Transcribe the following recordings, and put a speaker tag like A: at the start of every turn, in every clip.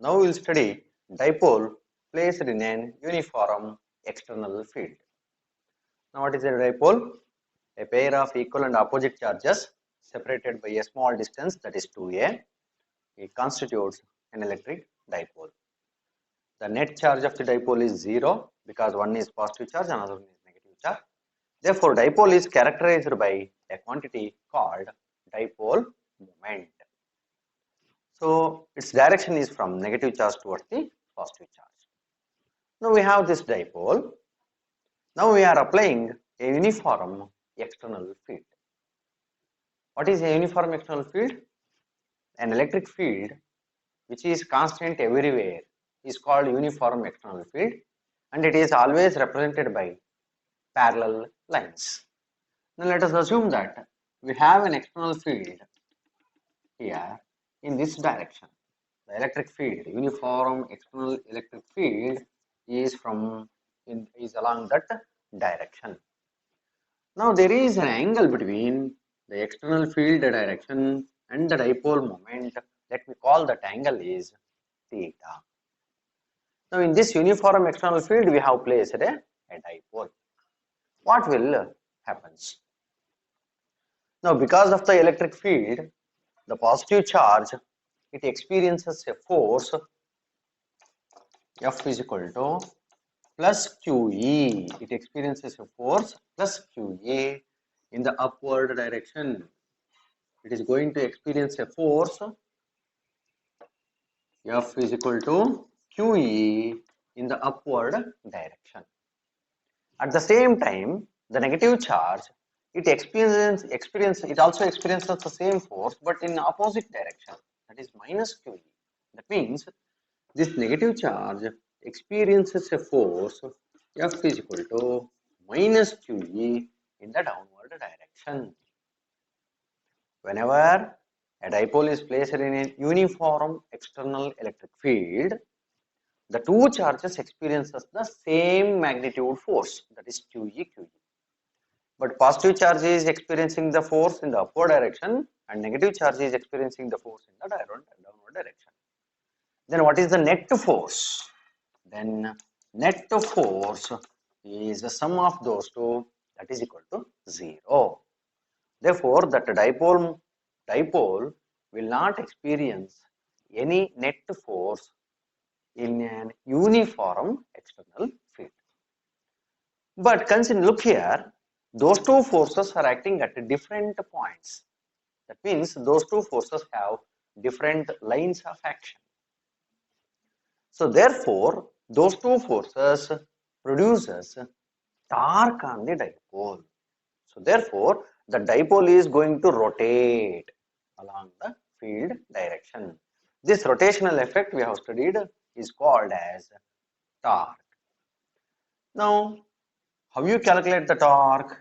A: Now we will study dipole placed in an uniform external field. Now what is a dipole? A pair of equal and opposite charges separated by a small distance, that is 2a. It constitutes an electric dipole. The net charge of the dipole is 0 because one is positive charge, another one is negative charge. Therefore, dipole is characterized by a quantity called dipole moment. So its direction is from negative charge towards the positive charge. Now we have this dipole. Now we are applying a uniform external field. What is a uniform external field? An electric field which is constant everywhere is called uniform external field, and it is always represented by parallel lines. Now let us assume that we have an external field here in this direction. The electric field, uniform external electric field, is along that direction. Now there is an angle between the external field direction and the dipole moment. Let me call that angle is theta. Now in this uniform external field we have placed a dipole. What will happens? Now because of the electric field, the positive charge, it experiences a force F is equal to plus QE. It experiences a force plus QA in the upward direction. It is going to experience a force F is equal to QE in the upward direction. At the same time, the negative charge, it also experiences the same force but in opposite direction, that is minus QE. That means this negative charge experiences a force F is equal to minus QE in the downward direction. Whenever a dipole is placed in a uniform external electric field, the two charges experiences the same magnitude force, that is QE. But positive charge is experiencing the force in the upward direction and negative charge is experiencing the force in the downward direction. Then what is the net force? Then net force is the sum of those two, that is equal to 0. Therefore, that dipole will not experience any net force in an uniform external field. But look here, those two forces are acting at different points. That means those two forces have different lines of action. So therefore, those two forces produces torque on the dipole. So therefore, the dipole is going to rotate along the field direction. This rotational effect we have studied is called as torque. Now, how you calculate the torque?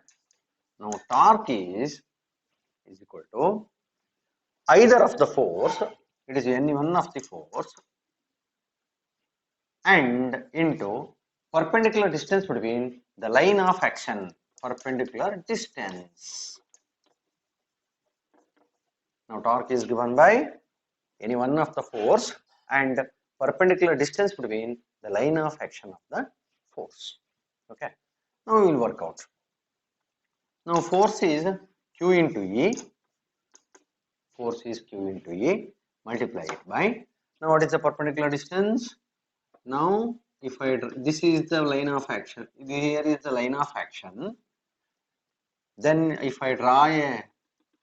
A: Now, torque is equal to either of the force, it is any one of the force, and into perpendicular distance between the line of action, perpendicular distance. Now torque is given by any one of the force and perpendicular distance between the line of action of the force. Okay. Now we will work out. Now force is Q into E. Force is Q into E. Multiply it by. Now what is the perpendicular distance? Now if this is the line of action, here is the line of action, then if I draw a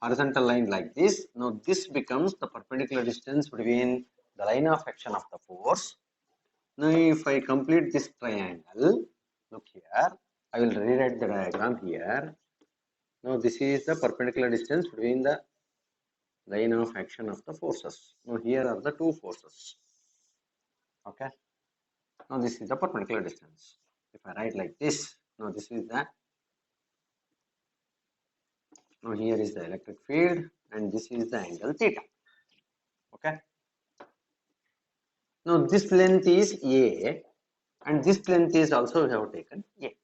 A: horizontal line like this, now this becomes the perpendicular distance between the line of action of the force. Now if I complete this triangle, look here, I will rewrite the diagram here. Now this is the perpendicular distance between the line of action of the forces. Now here are the two forces. Okay. Now this is the perpendicular distance. If I write like this, now this is the, now here is the electric field and this is the angle theta. Okay. Now this length is A and this length is also we have taken A.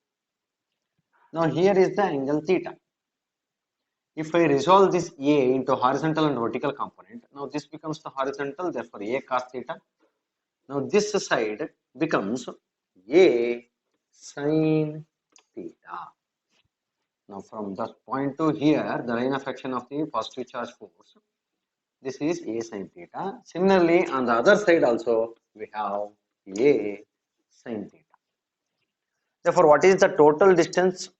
A: Now here is the angle theta. If I resolve this A into horizontal and vertical component, now this becomes the horizontal, therefore A cos theta. Now this side becomes A sin theta. Now from that point to here, the line of action of the positive charge force, this is A sin theta. Similarly, on the other side also, we have A sin theta. Therefore, what is the total distance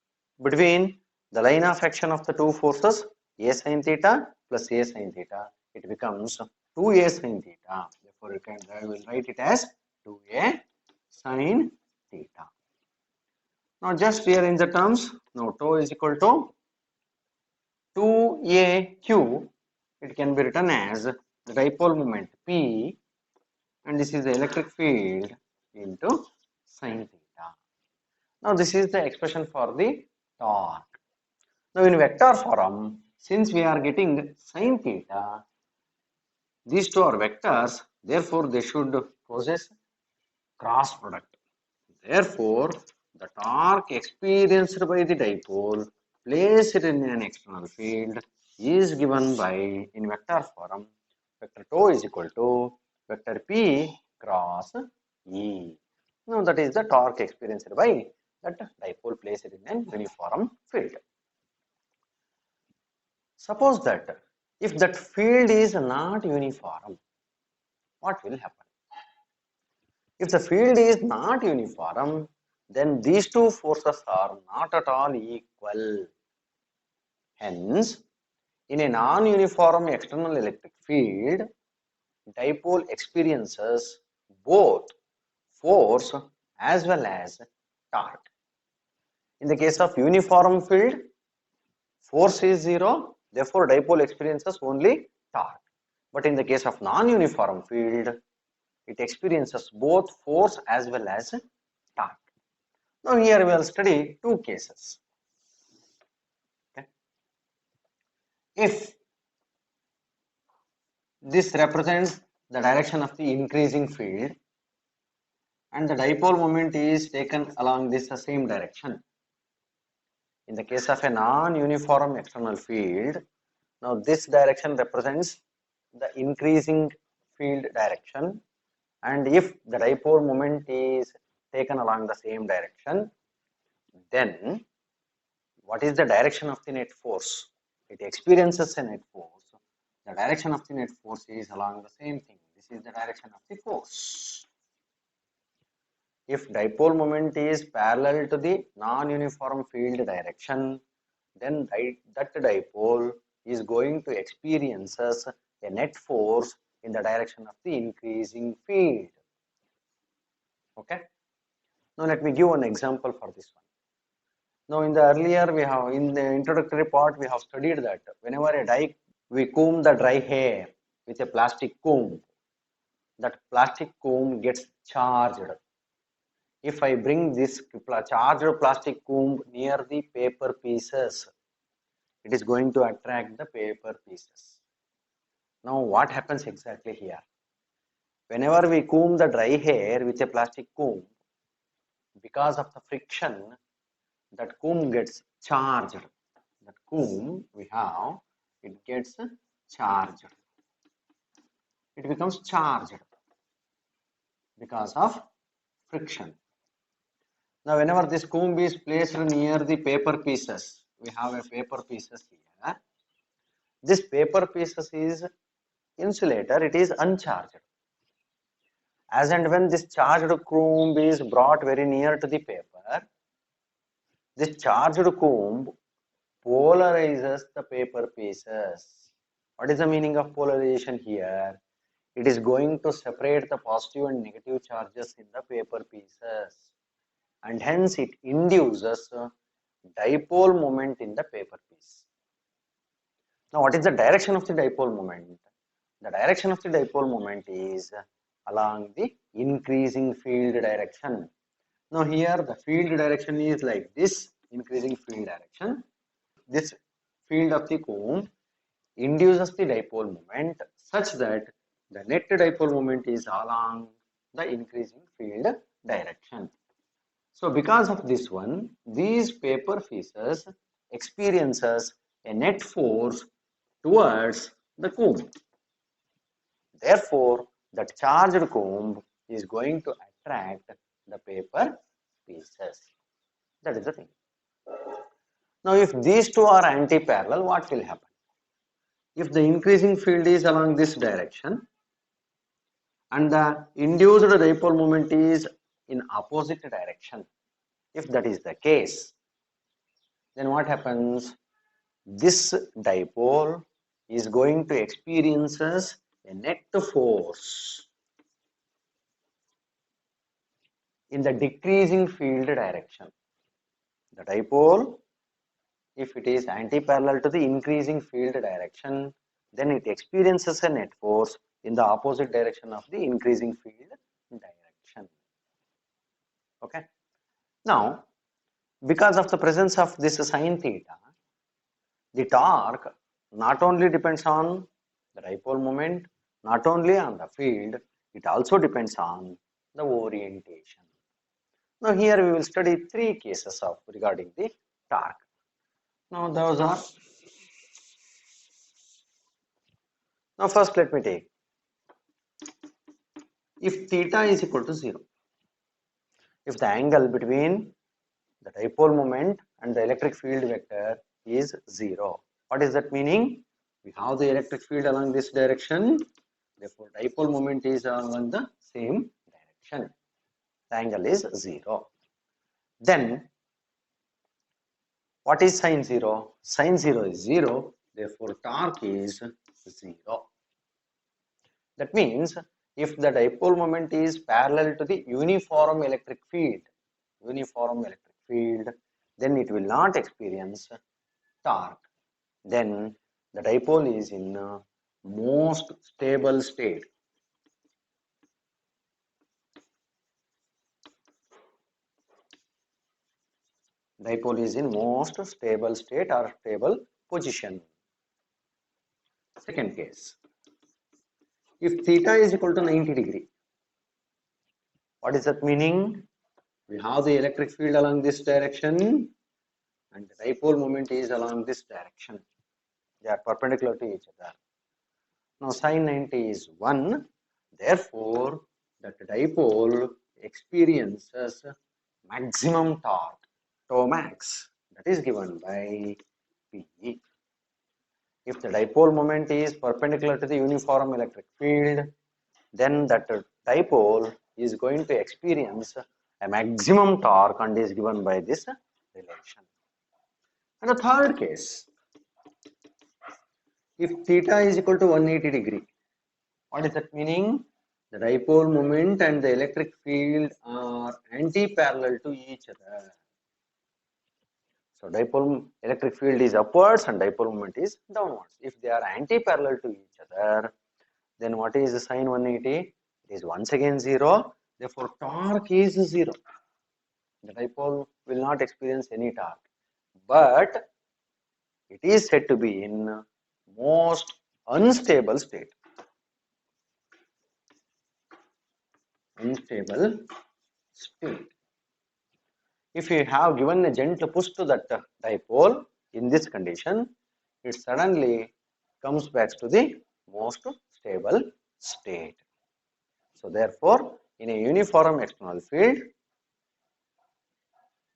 A: between the line of action of the two forces, A sin theta plus A sin theta? It becomes 2A sin theta. Therefore, I will write it as 2A sin theta. Now, just here in the terms, now tau is equal to 2AQ. It can be written as the dipole moment P, and this is the electric field into sin theta. Now, this is the expression for the torque. Now, in vector form, since we are getting sin theta, these two are vectors, therefore they should possess cross product. Therefore, the torque experienced by the dipole placed in an external field is given by, in vector form, vector tau is equal to vector P cross E. Now, that is the torque experienced by that dipole placed in an uniform field. Suppose that if that field is not uniform, what will happen? If the field is not uniform, then these two forces are not at all equal. Hence, in a non-uniform external electric field, dipole experiences both force as well as torque. In the case of uniform field, force is zero, therefore dipole experiences only torque. But in the case of non-uniform field, it experiences both force as well as torque. Now here we will study two cases. Okay. If this represents the direction of the increasing field and the dipole moment is taken along this same direction. In the case of a non-uniform external field, now this direction represents the increasing field direction, and if the dipole moment is taken along the same direction, then what is the direction of the net force? It experiences a net force. The direction of the net force is along the same thing. This is the direction of the force. If dipole moment is parallel to the non-uniform field direction, then that dipole is going to experience a net force in the direction of the increasing field. Okay. Now let me give one example for this one. Now in the earlier we have, in the introductory part, we have studied that whenever we comb the dry hair with a plastic comb, that plastic comb gets charged. If I bring this charged plastic comb near the paper pieces, it is going to attract the paper pieces. Now what happens exactly here? Whenever we comb the dry hair with a plastic comb, because of the friction, that comb gets charged. That comb we have, it gets charged. It becomes charged because of friction. Now whenever this comb is placed near the paper pieces, we have a paper pieces here. This paper pieces is insulator, it is uncharged. As and when this charged comb is brought very near to the paper, this charged comb polarizes the paper pieces. What is the meaning of polarization here? It is going to separate the positive and negative charges in the paper pieces, and hence it induces dipole moment in the paper piece. Now what is the direction of the dipole moment? The direction of the dipole moment is along the increasing field direction. Now here the field direction is like this, increasing field direction. This field of the comb induces the dipole moment such that the net dipole moment is along the increasing field direction. So because of this one, these paper pieces experiences a net force towards the comb. Therefore, that charged comb is going to attract the paper pieces. That is the thing. Now, if these two are anti-parallel, what will happen? If the increasing field is along this direction and the induced dipole moment is in opposite direction, if that is the case, then what happens? This dipole is going to experience a net force in the decreasing field direction. The dipole, if it is anti-parallel to the increasing field direction, then it experiences a net force in the opposite direction of the increasing field direction. Okay. Now, because of the presence of this sine theta, the torque not only depends on the dipole moment, not only on the field, it also depends on the orientation. Now here we will study three cases of regarding the torque. Now those are, now first let me take, if theta is equal to 0, if the angle between the dipole moment and the electric field vector is 0, what is that meaning? We have the electric field along this direction, therefore dipole moment is along the same direction. The angle is 0. Then what is sine 0? Sine 0 is 0, therefore torque is 0. That means if the dipole moment is parallel to the uniform electric field, then it will not experience torque. Then the dipole is in most stable state. Dipole is in most stable state or stable position. Second case, if theta is equal to 90 degree, what is that meaning? We have the electric field along this direction and the dipole moment is along this direction. They are perpendicular to each other. Now sine 90 is 1, therefore that dipole experiences maximum torque, tau max, that is given by P. If the dipole moment is perpendicular to the uniform electric field, then that dipole is going to experience a maximum torque and is given by this relation. And the third case, if theta is equal to 180 degree, what is that meaning? The dipole moment and the electric field are anti-parallel to each other. So dipole electric field is upwards and dipole moment is downwards. If they are anti-parallel to each other, then what is the sine 180? It is once again 0. Therefore, torque is 0. The dipole will not experience any torque. But it is said to be in most unstable state. Unstable state. If you have given a gentle push to that dipole in this condition, it suddenly comes back to the most stable state. So therefore, in a uniform external field,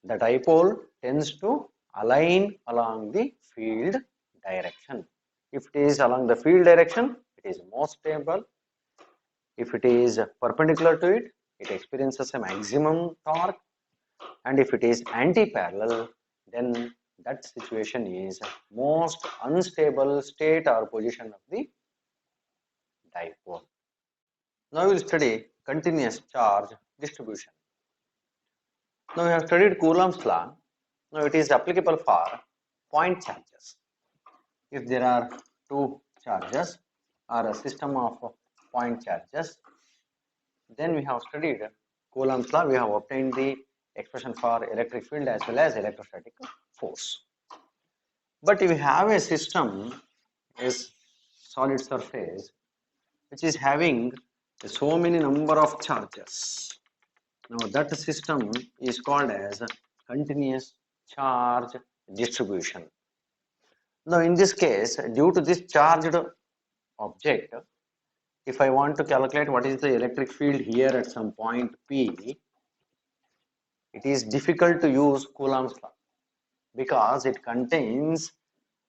A: the dipole tends to align along the field direction. If it is along the field direction, it is most stable. If it is perpendicular to it, it experiences a maximum torque. And if it is anti-parallel, then that situation is most unstable state or position of the dipole. Now we will study continuous charge distribution. Now we have studied Coulomb's law. Now it is applicable for point charges. If there are two charges or a system of point charges, then we have studied Coulomb's law. We have obtained the expression for electric field as well as electrostatic force. But if you have a system is solid surface which is having so many number of charges, now that system is called as continuous charge distribution. Now in this case, due to this charged object, if I want to calculate what is the electric field here at some point P, it is difficult to use Coulomb's law because it contains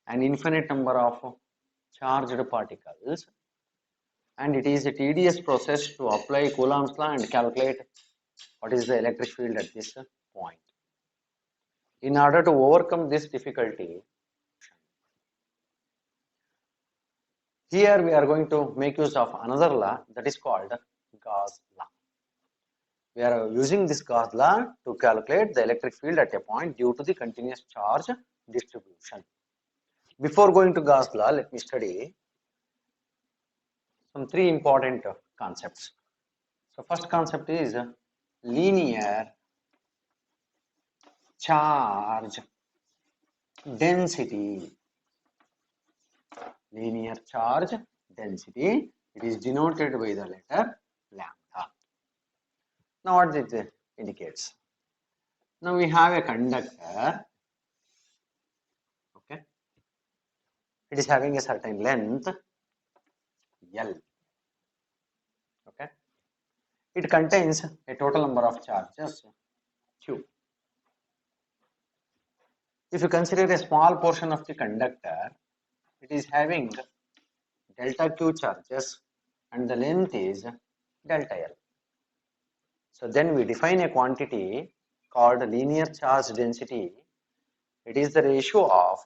A: an infinite number of charged particles, and it is a tedious process to apply Coulomb's law and calculate what is the electric field at this point. In order to overcome this difficulty, here we are going to make use of another law that is called Gauss law. We are using this Gauss law to calculate the electric field at a point due to the continuous charge distribution. Before going to Gauss law, let me study some three important concepts. So first concept is linear charge density. Linear charge density, it is denoted by the letter lambda. Now what it indicates? Now we have a conductor, okay, it is having a certain length L, okay, it contains a total number of charges Q. If you consider a small portion of the conductor, it is having delta Q charges and the length is delta L. So then we define a quantity called linear charge density. It is the ratio of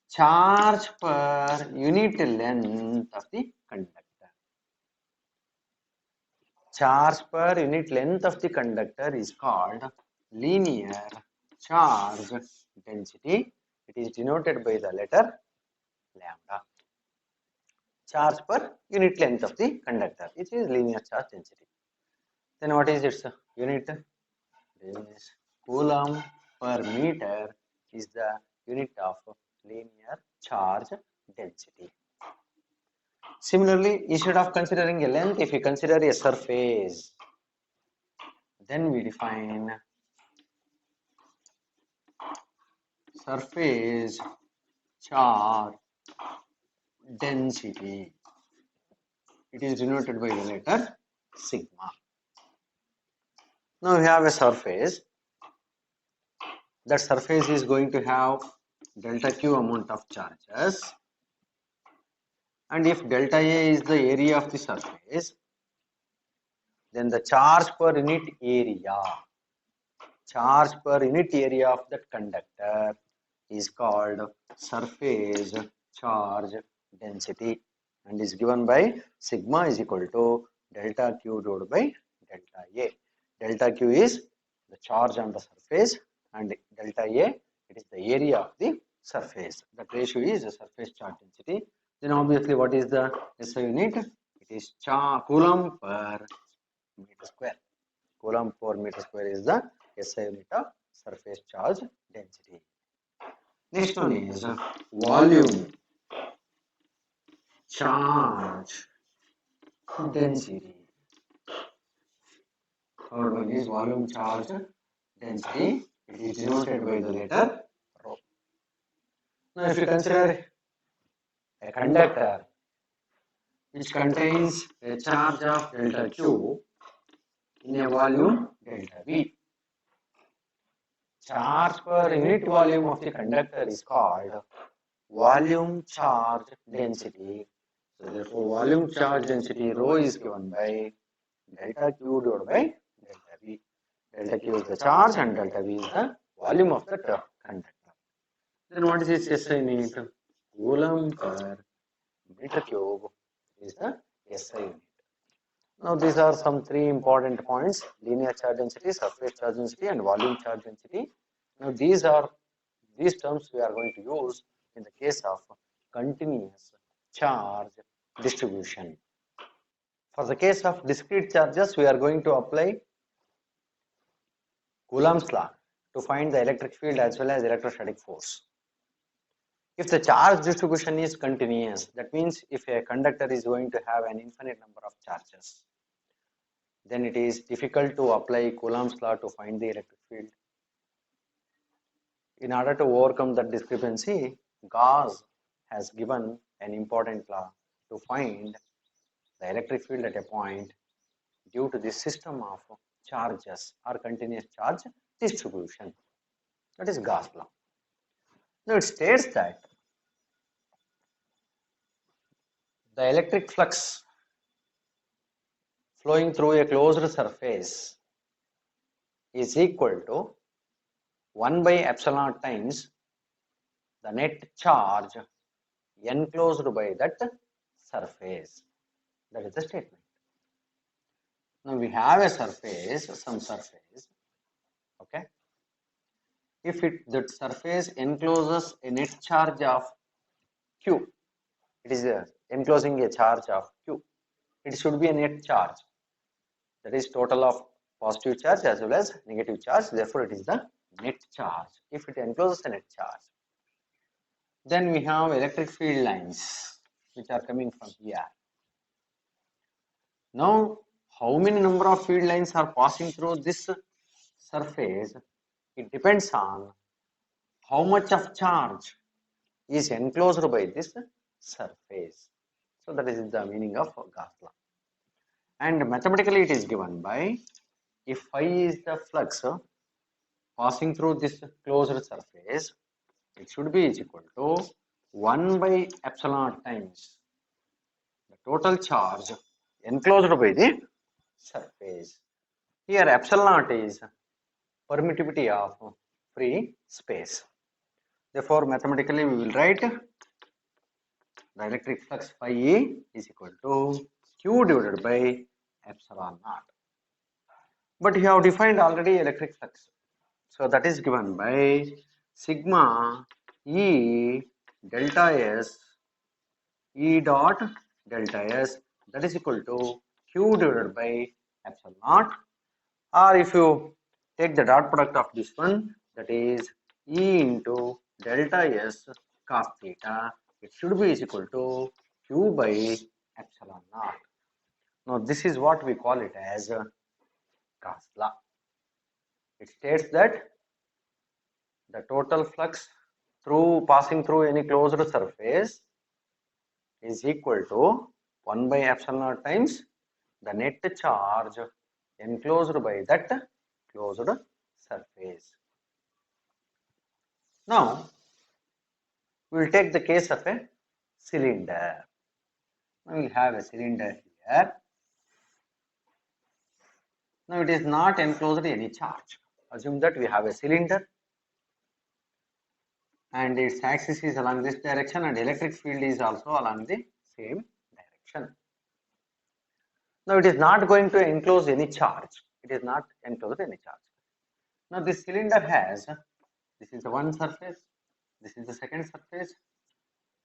A: charge per unit length of the conductor. Charge per unit length of the conductor is called linear charge density. It is denoted by the letter lambda. Charge per unit length of the conductor, which is linear charge density. Then what is its unit? This Coulomb per meter is the unit of linear charge density. Similarly, instead of considering a length, if we consider a surface, then we define surface charge density. It is denoted by the letter sigma. Now we have a surface. That surface is going to have delta Q amount of charges, and if delta A is the area of the surface, then the charge per unit area of that conductor is called surface charge density and is given by sigma is equal to delta Q divided by delta A. Delta Q is the charge on the surface and delta A, it is the area of the surface. That ratio is the surface charge density. Then obviously what is the SI unit? It is Coulomb per meter square. Coulomb per meter square is the SI unit of surface charge density. Next one is volume charge density. Third one is volume charge density. It is denoted by the letter rho. Now if you consider a conductor which contains a charge of delta Q in a volume delta V, charge per unit volume of the conductor is called volume charge density. So therefore volume charge density rho is given by delta Q divided by delta V. Delta Q is the charge and delta V is the volume of the conductor. Then what is its SI unit? Coulomb per meter cube is the SI unit. Now these are some three important points: linear charge density, surface charge density and volume charge density. Now these terms we are going to use in the case of continuous charge distribution. For the case of discrete charges, we are going to apply Coulomb's law to find the electric field as well as electrostatic force. If the charge distribution is continuous, that means if a conductor is going to have an infinite number of charges, then it is difficult to apply Coulomb's law to find the electric field. In order to overcome that discrepancy, Gauss has given an important law to find the electric field at a point due to this system of charges or continuous charge distribution. That is Gauss law. Now it states that the electric flux flowing through a closed surface is equal to 1 by epsilon naught times the net charge enclosed by that surface. That is the statement. Now we have a surface, some surface, okay. If that surface encloses a net charge of Q, it is enclosing a charge of Q, it should be a net charge. That is total of positive charge as well as negative charge, therefore it is the net charge if it encloses a net charge. Then we have electric field lines which are coming from here. Now how many number of field lines are passing through this surface? It depends on how much of charge is enclosed by this surface. So that is the meaning of Gauss law. And mathematically it is given by, if phi is the flux passing through this closed surface, it should be is equal to 1 by epsilon times the total charge enclosed by the surface. Here epsilon naught is permittivity of free space. Therefore mathematically we will write the electric flux phi E is equal to Q divided by epsilon naught. But you have defined already electric flux. So that is given by sigma E delta S E dot delta S, that is equal to Q divided by epsilon naught, or if you take the dot product of this one, that is E into delta S cos theta, it should be is equal to Q by epsilon naught. Now this is what we call it as Gauss law. It states that the total flux passing through any closed surface is equal to 1 by epsilon naught times the net charge enclosed by that closed surface. Now we will take the case of a cylinder. We will have a cylinder here. Now it is not enclosed any charge. Assume that we have a cylinder and its axis is along this direction and electric field is also along the same direction. Now it is not going to enclose any charge. It is not enclosed any charge. Now this cylinder has, this is the one surface, this is the second surface,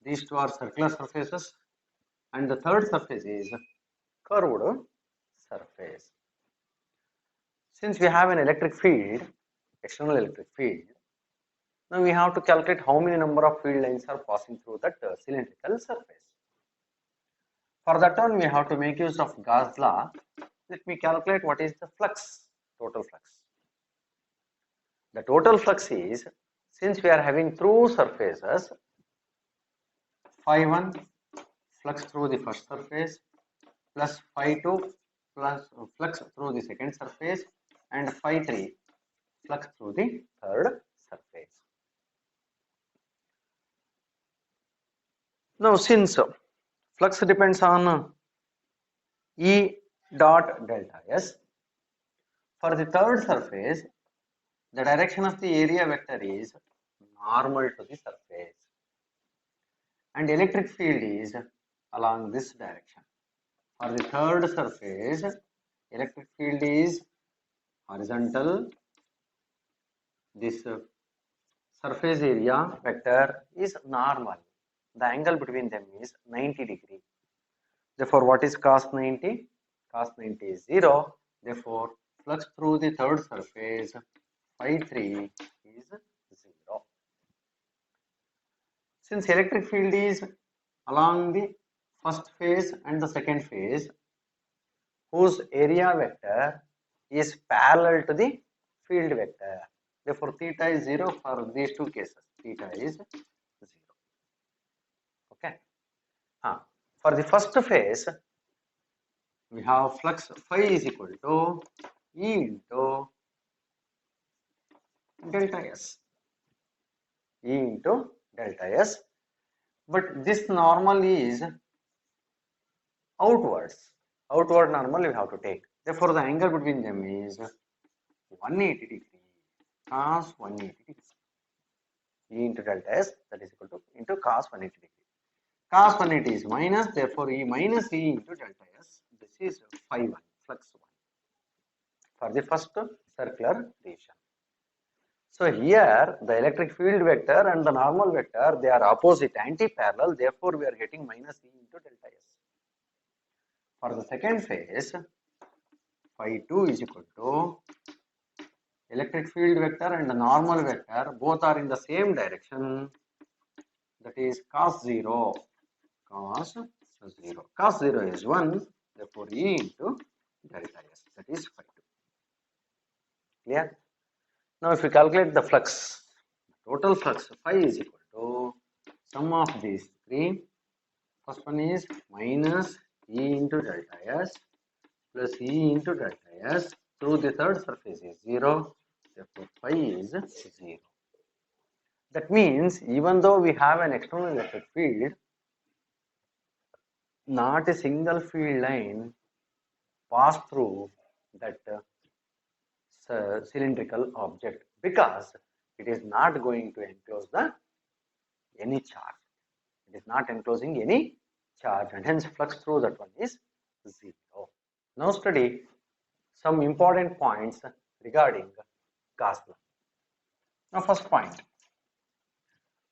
A: these two are circular surfaces, and the third surface is curved surface. Since we have an electric field, external electric field, now we have to calculate how many number of field lines are passing through that cylindrical surface. For that one, we have to make use of Gauss law. Let me calculate what is the flux, total flux. The total flux is, since we are having through surfaces, phi 1 flux through the first surface plus phi 2 plus flux through the second surface and phi 3 flux through the third surface. Now since flux depends on E dot delta S, for the third surface, the direction of the area vector is normal to the surface and electric field is along this direction. For the third surface, electric field is horizontal. This surface area vector is normal. The angle between them is 90 degree. Therefore, what is cos 90? Cos 90 is 0. Therefore, flux through the third surface phi 3 is 0. Since electric field is along the first phase and the second phase, whose area vector is parallel to the field vector, therefore theta is 0 for these two cases. Theta is 0. Okay. For the first phase, we have flux phi is equal to E into delta S. E into delta S. But this normal is outwards. Outward normal we have to take. Therefore, the angle between them is 180 degree. Cos 180 degree. E into delta S, that is equal to into cos 180 degree. Cos 180 is minus, therefore E minus E into delta S. This is phi 1, flux 1 for the first circular region. So here the electric field vector and the normal vector, they are opposite, anti-parallel, therefore we are getting minus E into delta S. For the second phase, phi 2 is equal to electric field vector and the normal vector, both are in the same direction, that is cos 0. Cos 0. Cos 0 is 1, therefore E into delta S, that is phi 2. Clear? Now if we calculate the flux, total flux phi is equal to sum of these three. First one is minus E into delta S plus E into delta S through the third surface is 0, therefore phi is 0. That means even though we have an external electric field, not a single field line pass through that cylindrical object, because it is not going to enclose any charge. It is not enclosing any charge, and hence flux through that one is 0. Now study some important points regarding Gauss law. Now first point,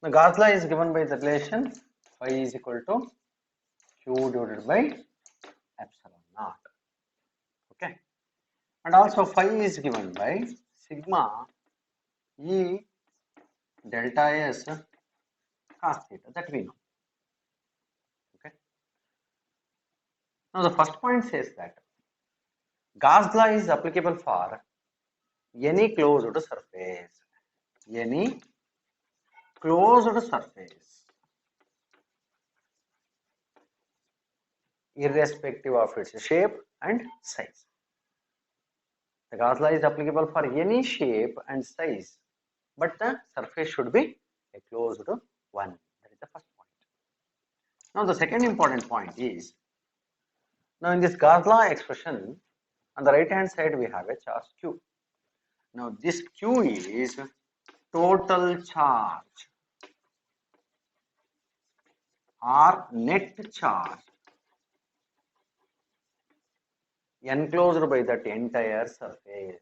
A: the Gauss law is given by the relation phi is equal to Q divided by epsilon naught. Okay, and also phi is given by sigma E delta S cos theta, that we know. Okay, now the first point says that Gauss law is applicable for any closed surface. Any closed surface, irrespective of its shape and size. The Gauss law is applicable for any shape and size, but the surface should be a closed one. That is the first point. Now the second important point is, now in this Gauss law expression, on the right hand side we have a charge Q. Now this Q is total charge or net charge enclosed by that entire surface.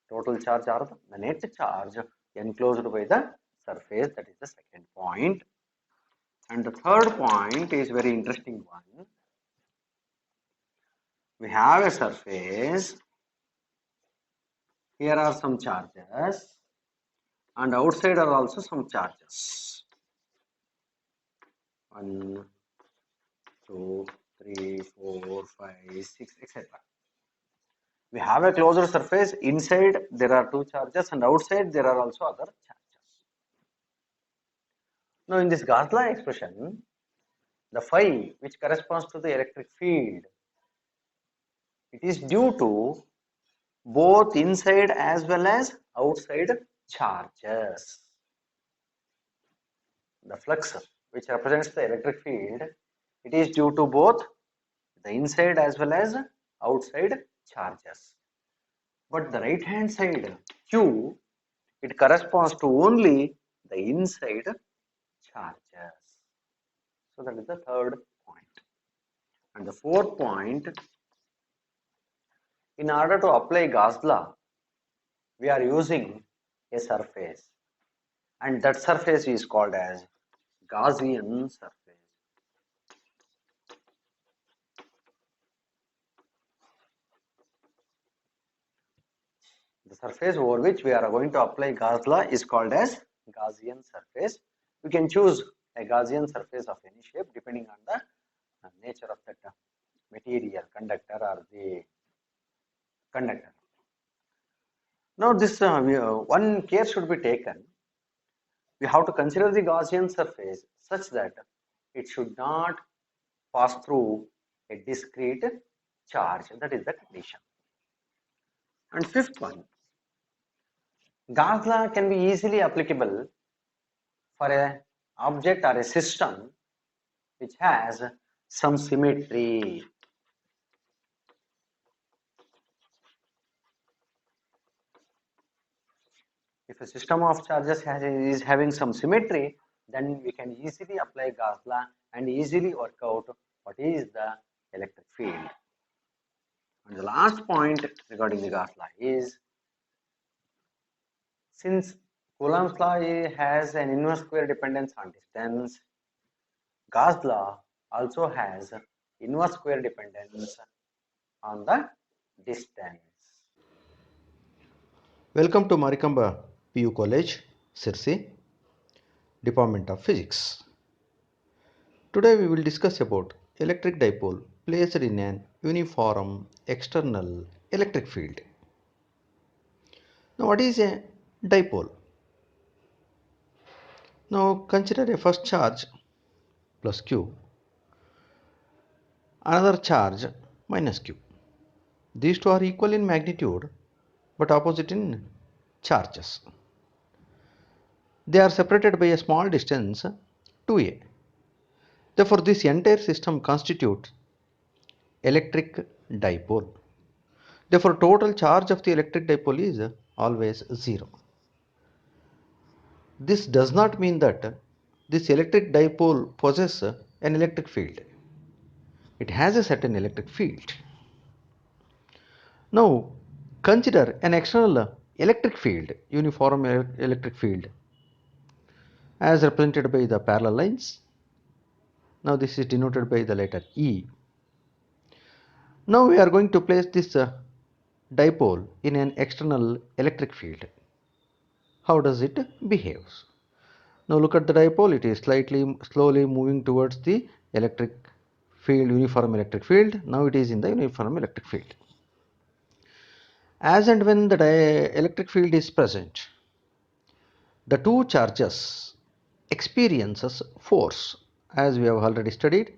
A: Total charge or the net charge enclosed by the surface, that is the second point. And the third point is very interesting one. We have a surface, here are some charges, and outside are also some charges. 1, 2, 3, 4, 5, 6, etc. We have a closed surface, inside there are two charges and outside there are also other charges. Now in this Gauss law expression, the phi which corresponds to the electric field, it is due to both inside as well as outside charges. The flux which represents the electric field, it is due to both the inside as well as outside charges. But the right hand side Q, it corresponds to only the inside charges. So that is the third point. And the fourth point, in order to apply Gauss law, we are using a surface, and that surface is called as Gaussian surface. The surface over which we are going to apply Gauss law is called as Gaussian surface. We can choose a Gaussian surface of any shape depending on the nature of that material, conductor or the conductor. Now this one care should be taken. We have to consider the Gaussian surface such that it should not pass through a discrete charge. That is the condition. And fifth one, Gauss law can be easily applicable for a object or a system which has some symmetry. If a system of charges is having some symmetry, then we can easily apply Gauss law and easily work out what is the electric field. And the last point regarding the Gauss law is, since Coulomb's law has an inverse square dependence on distance, Gauss law also has inverse square dependence on the distance.
B: Welcome to Marikamba PU College, Sirsi, Department of Physics. Today we will discuss about electric dipole placed in an uniform external electric field. Now what is a dipole? Now consider a first charge plus q, another charge minus q. These two are equal in magnitude but opposite in charges. They are separated by a small distance 2a. Therefore, this entire system constitutes electric dipole. Therefore, total charge of the electric dipole is always 0. This does not mean that this electric dipole possesses an electric field. It has a certain electric field. Now, consider an external electric field, uniform electric field, as represented by the parallel lines. Now, this is denoted by the letter E. Now, we are going to place this dipole in an external electric field. How does it behave? Now look at the dipole, it is slowly moving towards the electric field, uniform electric field. Now it is in the uniform electric field. As and when the electric field is present, the two charges experiences force, as we have already studied.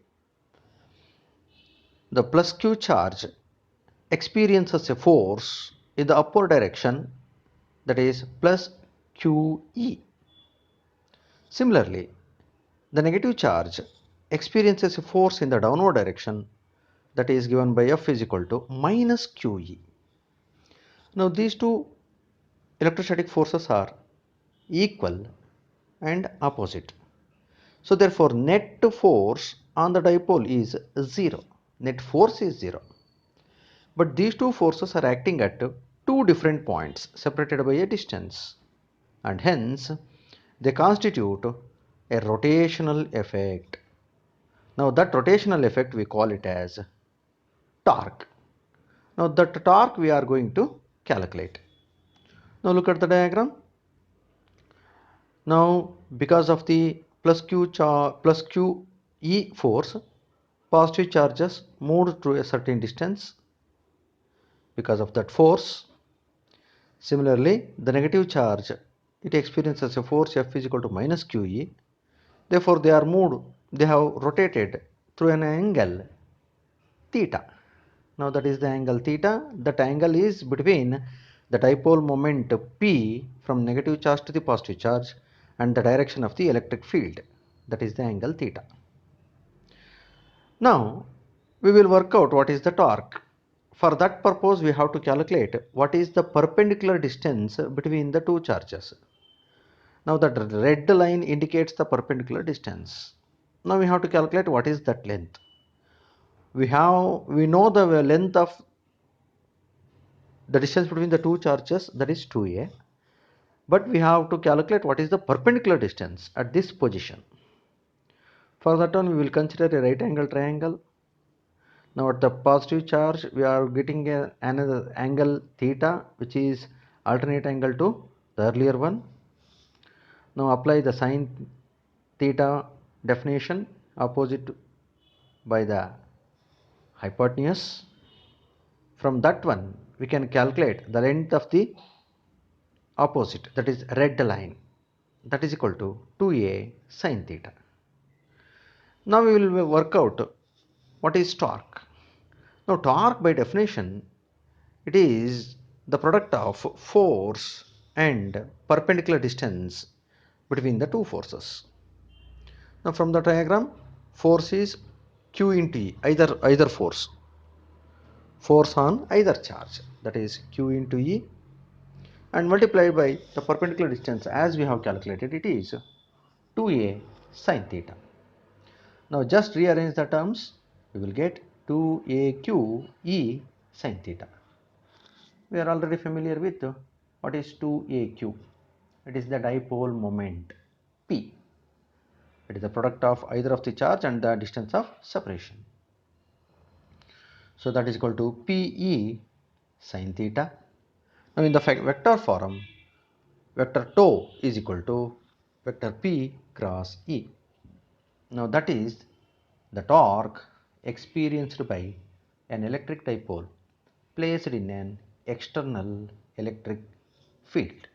B: The plus q charge experiences a force in the upward direction, that is plus qe. Similarly, the negative charge experiences a force in the downward direction, that is given by F is equal to minus QE. Now these two electrostatic forces are equal and opposite. So therefore net force on the dipole is 0. Net force is 0. But these two forces are acting at two different points separated by a distance, and hence they constitute a rotational effect. Now that rotational effect we call it as torque. Now that torque we are going to calculate. Now look at the diagram. Now because of the plus q e force, positive charges moved through a certain distance because of that force. Similarly, the negative charge, it experiences a force F is equal to minus QE. Therefore, they have rotated through an angle theta. Now that is the angle theta. That angle is between the dipole moment P from negative charge to the positive charge and the direction of the electric field. That is the angle theta. Now we will work out what is the torque. For that purpose we have to calculate what is the perpendicular distance between the two charges. Now that red line indicates the perpendicular distance. Now we have to calculate what is that length. We know the length of the distance between the two charges, that is 2a, but we have to calculate what is the perpendicular distance at this position. For that one we will consider a right angle triangle. Now at the positive charge we are getting another angle theta, which is alternate angle to the earlier one. Now apply the sine theta definition opposite by the hypotenuse. From that one we can calculate the length of the opposite, that is red line, that is equal to 2a sine theta. Now we will work out What is torque? Now torque by definition, it is the product of force and perpendicular distance between the two forces. Now from the diagram, force is Q into E, either force on either charge, that is Q into E, and multiplied by the perpendicular distance as we have calculated, it is 2a sine theta. Now just rearrange the terms, we will get 2aq E sine theta. We are already familiar with what is 2aq. It is the dipole moment P. It is the product of either of the charge and the distance of separation. So that is equal to Pe sine theta. Now in the vector form, vector tau is equal to vector P cross E. Now that is the torque experienced by an electric dipole placed in an external electric field.